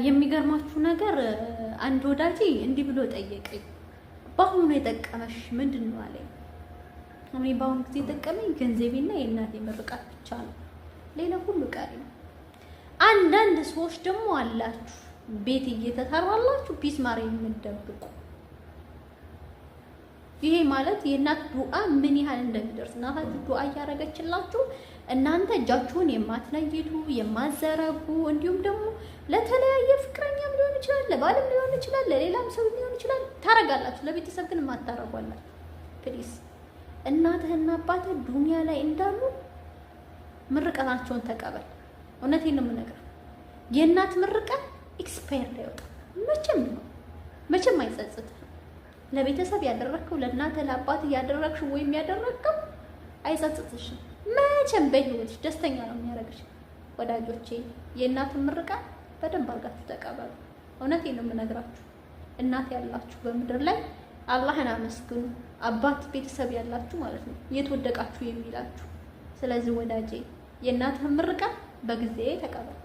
የሚገርማችሁ ነገር አንድ ወዳጄ እንዲህ ብሎ ጠየቀኝ። በአሁኑ የጠቀመሽ ምንድን ነው አለኝ። እኔ በአሁኑ ጊዜ የጠቀመኝ ገንዘቤና የእናቴ ምርቃት ብቻ ነው። ሌላ ሁሉ ቀሪ ነው። አንዳንድ ሰዎች ደግሞ አላችሁ ቤት እየተሰራላችሁ ቢስማር የምትደብቁ። ይሄ ማለት የእናት ዱዓ ምን ያህል እንደሚደርስ እናታችሁ ዱዓ እያደረገችላችሁ እናንተ እጃችሁን የማትነይቱ የማዘረጉ፣ እንዲሁም ደግሞ ለተለያየ ፍቅረኛም ሊሆን ይችላል፣ ለባልም ሊሆን ይችላል፣ ለሌላም ሰው ሊሆን ይችላል ታረጋላችሁ። ለቤተሰብ ግን ማታረጓላችሁ። ፕሊዝ እናትህና አባትህ ዱንያ ላይ እንዳሉ ምርቃናቸውን ተቀበል። እውነቴን ነው የምነግርህ። የእናት ምርቃት ኤክስፓየር አይወጣም። መቼም አይጸጽትም። ለቤተሰብ ያደረግከው ለእናትህ ለአባትህ ያደረግሽው ወይም ያደረግከው አይጸጽትሽም። መቼም በህይወትሽ ደስተኛ ነው የሚያደርግሽ። ወዳጆቼ የእናትን ምርቃት በደንብ አድርጋችሁ ተቀበሉ። እውነቴን ነው የምነግራችሁ። እናት ያላችሁ በምድር ላይ አላህን አመስግኑ። አባት ቤተሰብ ያላችሁ ማለት ነው የተወደቃችሁ የሚላችሁ። ስለዚህ ወዳጄ የእናትህን ምርቃት በጊዜ ተቀበል።